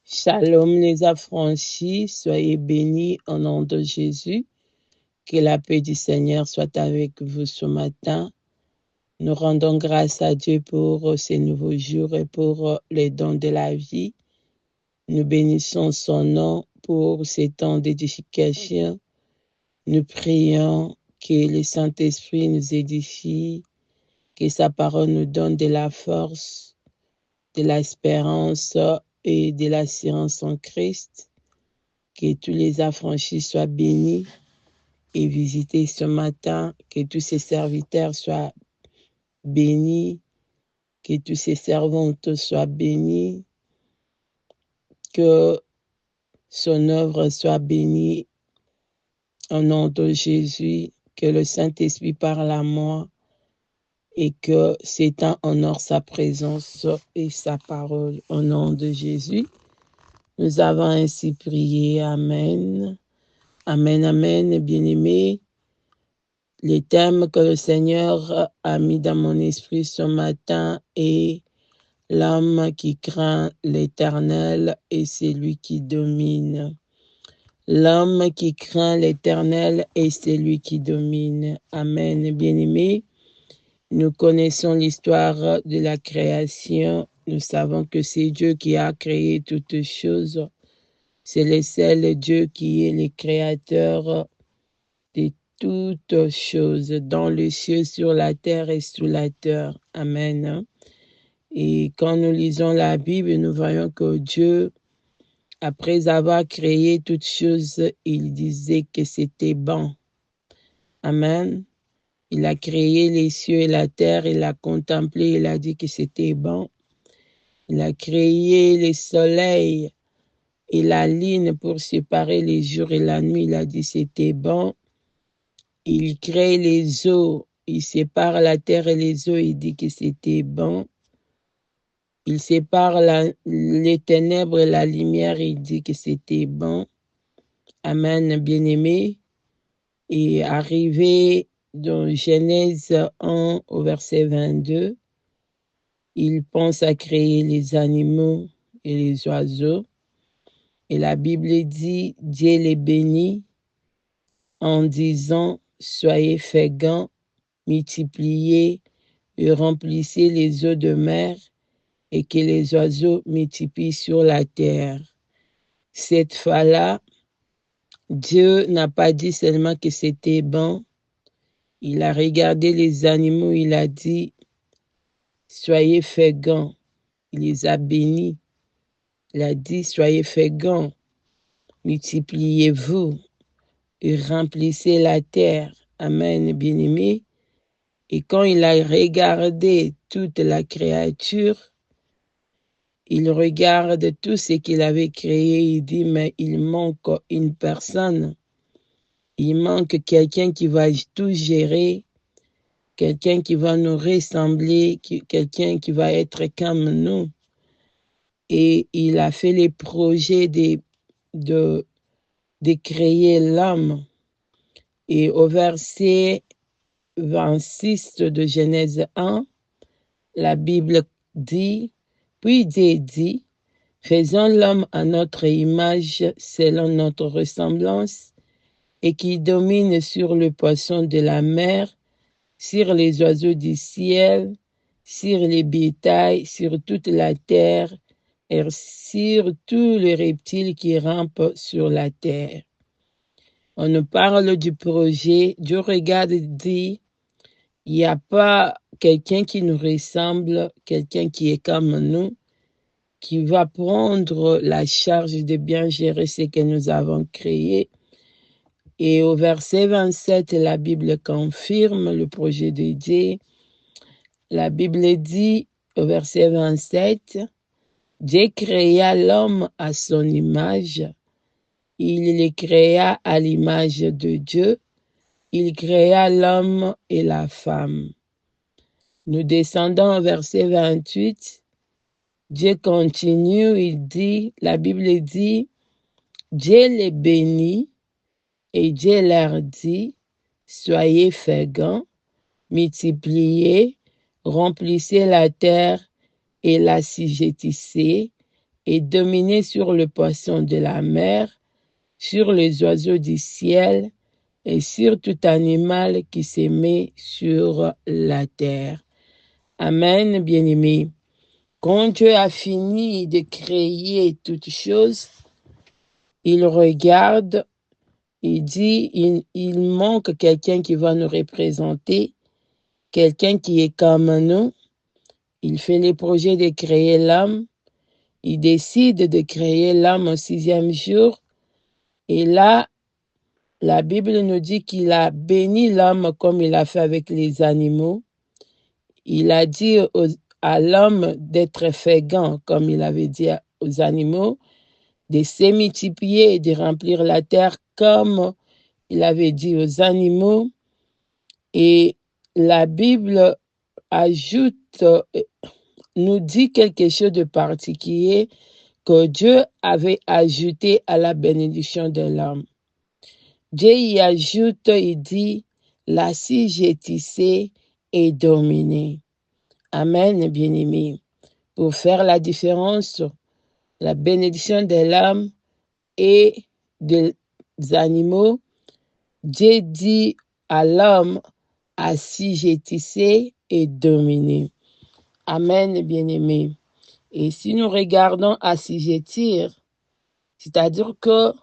Shalom les affranchis, soyez bénis au nom de Jésus. Que la paix du Seigneur soit avec vous ce matin. Nous rendons grâce à Dieu pour ces nouveaux jours et pour les dons de la vie. Nous bénissons son nom pour ces temps d'édification. Nous prions que le Saint-Esprit nous édifie, que sa parole nous donne de la force, de l'espérance et de l'assurance en Christ. Que tous les affranchis soient bénis et visités ce matin, que tous ses serviteurs soient bénis, que tous ses servantes soient bénis, que son œuvre soit bénie au nom de Jésus, que le Saint-Esprit parle à moi et que Satan honore sa présence et sa parole au nom de Jésus. Nous avons ainsi prié. Amen. Amen, amen, bien-aimés. Les thèmes que le Seigneur a mis dans mon esprit ce matin est l'homme qui craint l'Éternel et c'est lui qui domine. L'homme qui craint l'Éternel et c'est lui qui domine. Amen, bien-aimés. Nous connaissons l'histoire de la création. Nous savons que c'est Dieu qui a créé toutes choses. C'est le seul Dieu qui est le créateur de toutes choses, dans les cieux, sur la terre et sous la terre. Amen. Et quand nous lisons la Bible, nous voyons que Dieu, après avoir créé toutes choses, il disait que c'était bon. Amen. Il a créé les cieux et la terre, il a contemplé, il a dit que c'était bon. Il a créé le soleil et la lune pour séparer les jours et la nuit, il a dit que c'était bon. Il crée les eaux, il sépare la terre et les eaux, il dit que c'était bon. Il sépare les ténèbres et la lumière, il dit que c'était bon. Amen, bien-aimé. Et arrivé dans Genèse 1 au verset 22, il pense à créer les animaux et les oiseaux. Et la Bible dit, Dieu les bénit en disant, soyez féconds, multipliez et remplissez les eaux de mer et que les oiseaux multiplient sur la terre. Cette fois-là, Dieu n'a pas dit seulement que c'était bon. Il a regardé les animaux, il a dit, soyez féconds. Il les a bénis. Il a dit, soyez féconds, multipliez-vous et remplissez la terre. Amen, bien-aimé. Et quand il a regardé toute la créature, il regarde tout ce qu'il avait créé, il dit, mais il manque une personne. Il manque quelqu'un qui va tout gérer, quelqu'un qui va nous ressembler, quelqu'un qui va être comme nous. Et il a fait les projets de créer l'homme. Et au verset 26 de Genèse 1, la Bible dit, puis Dieu dit, faisons l'homme à notre image selon notre ressemblance et qui domine sur le poisson de la mer, sur les oiseaux du ciel, sur les bétails, sur toute la terre et sur tous les reptiles qui rampent sur la terre. On nous parle du projet, Dieu regarde et dit, il n'y a pas quelqu'un qui nous ressemble, quelqu'un qui est comme nous, qui va prendre la charge de bien gérer ce que nous avons créé. Et au verset 27, la Bible confirme le projet de Dieu. La Bible dit au verset 27, Dieu créa l'homme à son image. Il le créa à l'image de Dieu. Il créa l'homme et la femme. Nous descendons au verset 28. Dieu continue, il dit, la Bible dit, Dieu les bénit et Dieu leur dit, soyez féconds, multipliez, remplissez la terre et l'assujettissez et dominer sur le poisson de la mer, sur les oiseaux du ciel et sur tout animal qui s'émet sur la terre. Amen, bien-aimés. Quand Dieu a fini de créer toutes choses, il regarde, il dit, il manque quelqu'un qui va nous représenter, quelqu'un qui est comme nous. Il fait les projets de créer l'homme. Il décide de créer l'homme au 6e jour. Et là, la Bible nous dit qu'il a béni l'homme comme il a fait avec les animaux. Il a dit à l'homme d'être fécond, comme il avait dit aux animaux, de se multiplier et de remplir la terre comme il avait dit aux animaux. Et la Bible ajoute, nous dit quelque chose de particulier que Dieu avait ajouté à la bénédiction de l'homme. Dieu y ajoute, il dit, l'assujettissez et dominez. Amen, bien-aimés. Pour faire la différence, la bénédiction de l'homme et des animaux, Dieu dit à l'homme, assujettissez et dominez. Amen, bien-aimés. Et si nous regardons assujettir, c'est-à-dire que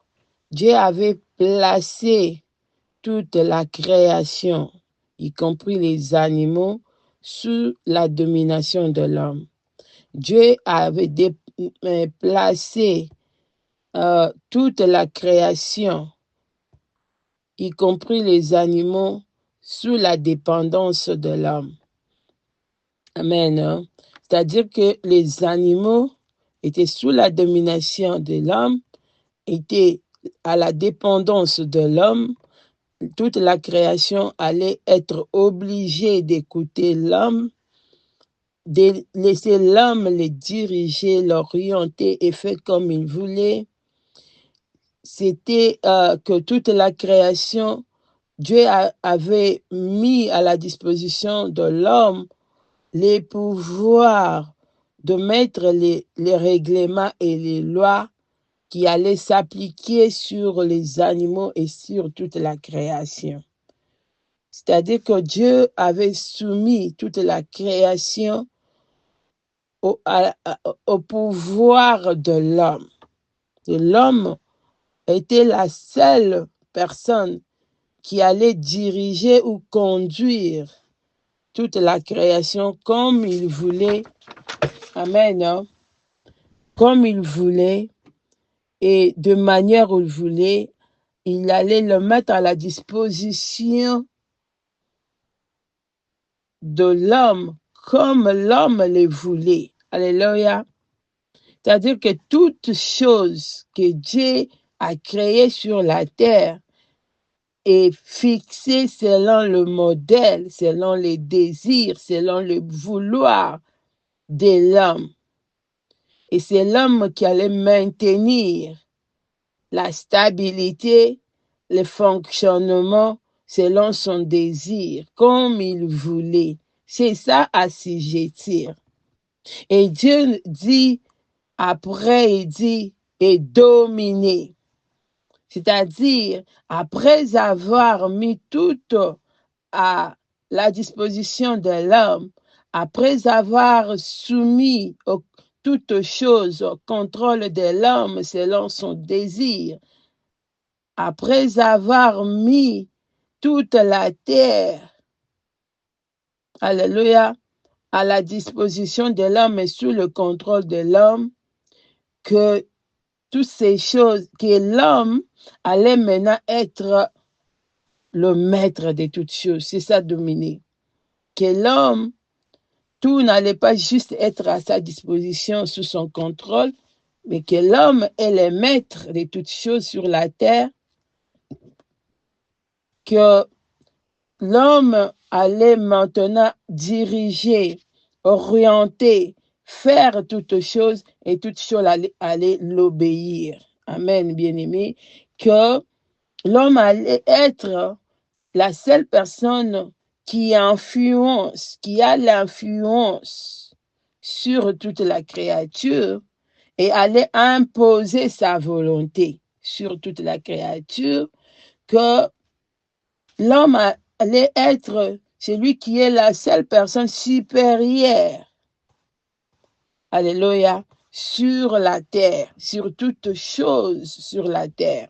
Dieu avait placé toute la création, y compris les animaux, sous la domination de l'homme. Dieu avait placé toute la création, y compris les animaux, sous la dépendance de l'homme. Amen. C'est-à-dire que les animaux étaient sous la domination de l'homme, étaient à la dépendance de l'homme. Toute la création allait être obligée d'écouter l'homme, de laisser l'homme les diriger, l'orienter et faire comme il voulait. C'était que toute la création, Dieu avait mis à la disposition de l'homme les pouvoirs de mettre les règlements et les lois qui allaient s'appliquer sur les animaux et sur toute la création. C'est-à-dire que Dieu avait soumis toute la création au pouvoir de l'homme. Et l'homme était la seule personne qui allait diriger ou conduire toute la création comme il voulait. Amen. Comme il voulait et de manière où il voulait, il allait le mettre à la disposition de l'homme comme l'homme le voulait. Alléluia. C'est-à-dire que toute chose que Dieu a créée sur la terre est fixée selon le modèle, selon les désirs, selon le vouloir de l'homme. Et c'est l'homme qui allait maintenir la stabilité, le fonctionnement selon son désir, comme il voulait. C'est ça, assujettir. Et Dieu dit, après, il dit, et dominer. C'est-à-dire, après avoir mis tout à la disposition de l'homme, après avoir soumis toutes choses au contrôle de l'homme selon son désir, après avoir mis toute la terre, alléluia, à la disposition de l'homme et sous le contrôle de l'homme, que toutes ces choses, que l'homme allait maintenant être le maître de toutes choses. C'est ça, dominer. Que l'homme, tout n'allait pas juste être à sa disposition, sous son contrôle, mais que l'homme est le maître de toutes choses sur la terre, que l'homme allait maintenant diriger, orienter, faire toutes choses et toutes choses allaient l'obéir. Amen, bien-aimé. Que l'homme allait être la seule personne qui influence, qui a l'influence sur toute la créature et allait imposer sa volonté sur toute la créature, que l'homme allait être celui qui est la seule personne supérieure, alléluia, sur la terre, sur toute chose sur la terre.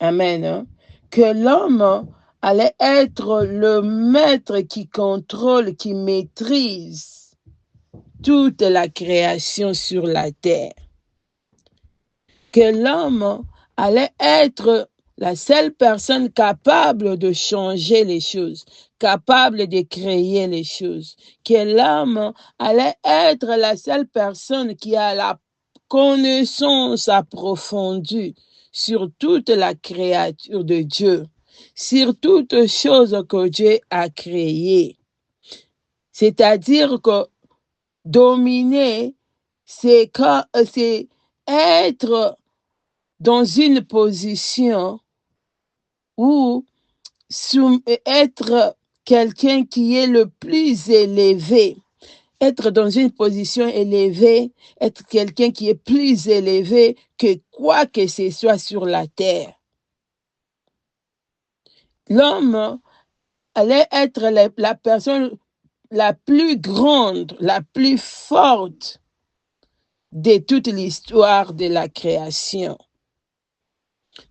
Amen. Hein? Que l'homme allait être le maître qui contrôle, qui maîtrise toute la création sur la terre. Que l'homme allait être la seule personne capable de changer les choses, capable de créer les choses. Que l'homme allait être la seule personne qui a la connaissance approfondie sur toute la créature de Dieu, sur toutes choses que Dieu a créées. C'est-à-dire que dominer, c'est être dans une position où être quelqu'un qui est le plus élevé, être dans une position élevée, être quelqu'un qui est plus élevé que quoi que ce soit sur la terre. L'homme allait être la personne la plus grande, la plus forte de toute l'histoire de la création.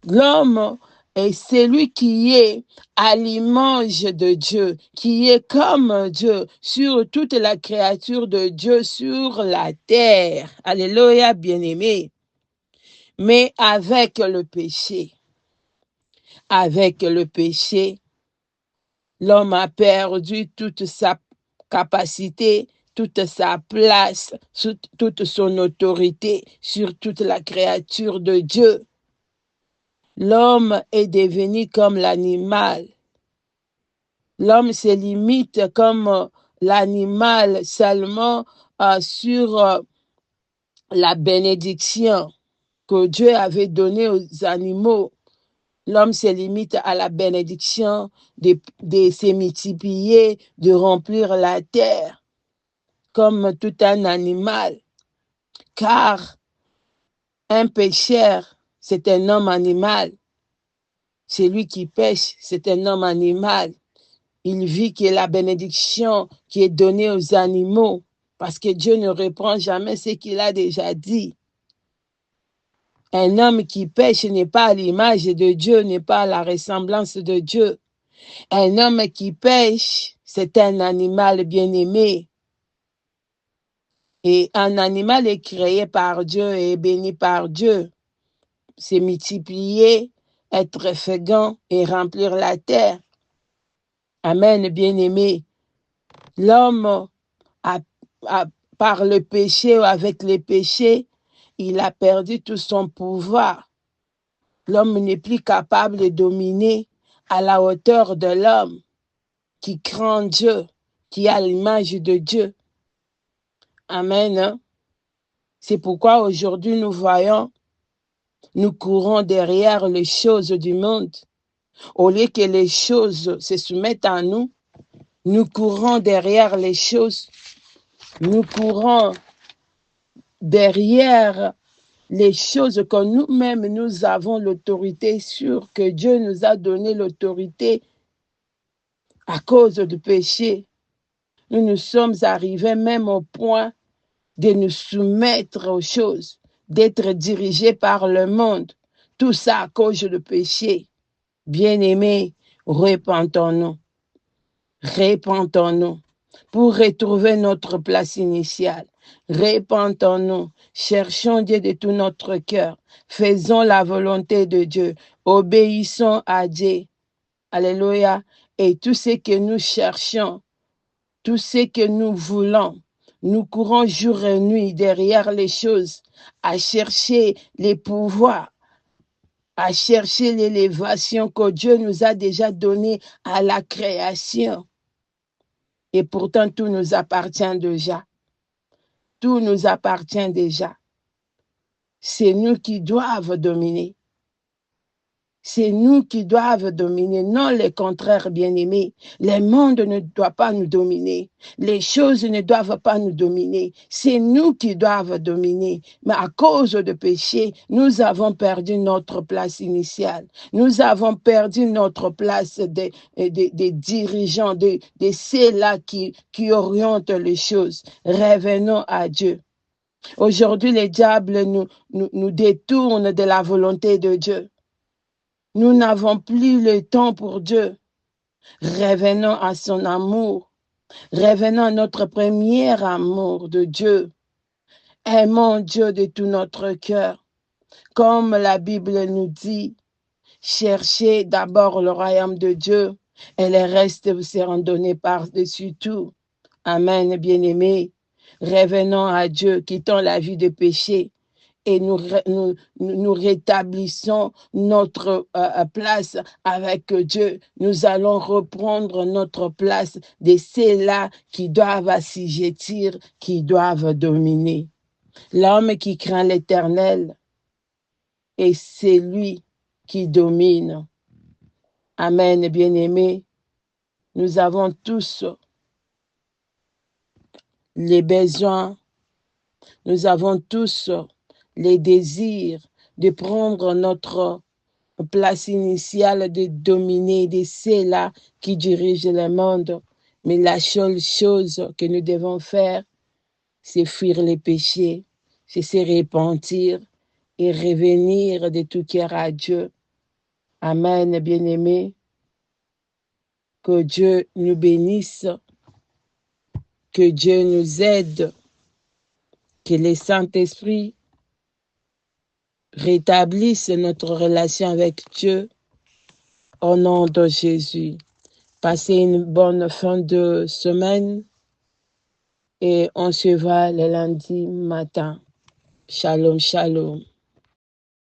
L'homme est celui qui est à l'image de Dieu, qui est comme Dieu sur toute la créature de Dieu sur la terre. Alléluia, bien-aimé. Mais avec le péché, l'homme a perdu toute sa capacité, toute sa place, toute son autorité sur toute la créature de Dieu. L'homme est devenu comme l'animal. L'homme se limite comme l'animal seulement sur la bénédiction que Dieu avait donnée aux animaux. L'homme se limite à la bénédiction de se multiplier, de remplir la terre comme tout un animal. Car un pécheur, c'est un homme animal. Celui qui pêche, c'est un homme animal. Il vit que la bénédiction qui est donnée aux animaux, parce que Dieu ne reprend jamais ce qu'il a déjà dit. Un homme qui pêche n'est pas à l'image de Dieu, n'est pas à la ressemblance de Dieu. Un homme qui pêche, c'est un animal bien-aimé. Et un animal est créé par Dieu et béni par Dieu. C'est multiplier, être fécond et remplir la terre. Amen, bien-aimé. L'homme, par le péché ou avec le péché, il a perdu tout son pouvoir. L'homme n'est plus capable de dominer à la hauteur de l'homme qui craint Dieu, qui a l'image de Dieu. Amen. C'est pourquoi aujourd'hui nous voyons, nous courons derrière les choses du monde. Au lieu que les choses se soumettent à nous, nous courons derrière les choses. Nous courons derrière les choses que nous-mêmes nous avons l'autorité sur, que Dieu nous a donné l'autorité à cause du péché. Nous nous sommes arrivés même au point de nous soumettre aux choses, d'être dirigés par le monde. Tout ça à cause du péché. Bien-aimés, repentons-nous. Repentons-nous pour retrouver notre place initiale. Repentons-nous, cherchons Dieu de tout notre cœur, faisons la volonté de Dieu, obéissons à Dieu. Alléluia. Et tout ce que nous cherchons, tout ce que nous voulons, nous courons jour et nuit derrière les choses, à chercher les pouvoirs, à chercher l'élévation que Dieu nous a déjà donnée à la création. Et pourtant, tout nous appartient déjà. Tout nous appartient déjà. C'est nous qui doivent dominer. C'est nous qui doivent dominer, non les contraires bien-aimés. Le monde ne doit pas nous dominer. Les choses ne doivent pas nous dominer. C'est nous qui doivent dominer. Mais à cause de péché, nous avons perdu notre place initiale. Nous avons perdu notre place des dirigeants, de ceux-là qui orientent les choses. Revenons à Dieu. Aujourd'hui, les diables nous détournent de la volonté de Dieu. Nous n'avons plus le temps pour Dieu. Revenons à son amour. Revenons à notre premier amour de Dieu. Aimons Dieu de tout notre cœur. Comme la Bible nous dit, cherchez d'abord le royaume de Dieu et le reste vous sera donné par-dessus tout. Amen, bien-aimés. Revenons à Dieu, quittons la vie de péché et nous rétablissons notre place avec Dieu. Nous allons reprendre notre place de ceux-là qui doivent assujettir, qui doivent dominer. L'homme qui craint l'Éternel est celui qui domine. Amen, bien-aimés. Nous avons tous les besoins, nous avons tous les désirs de prendre notre place initiale de dominer, de ceux-là qui dirigent le monde. Mais la seule chose que nous devons faire, c'est fuir les péchés, c'est se repentir et revenir de tout cœur à Dieu. Amen, bien-aimés. Que Dieu nous bénisse, que Dieu nous aide, que le Saint-Esprit rétablisse notre relation avec Dieu au nom de Jésus. Passez une bonne fin de semaine et on se voit le lundi matin. Shalom, shalom.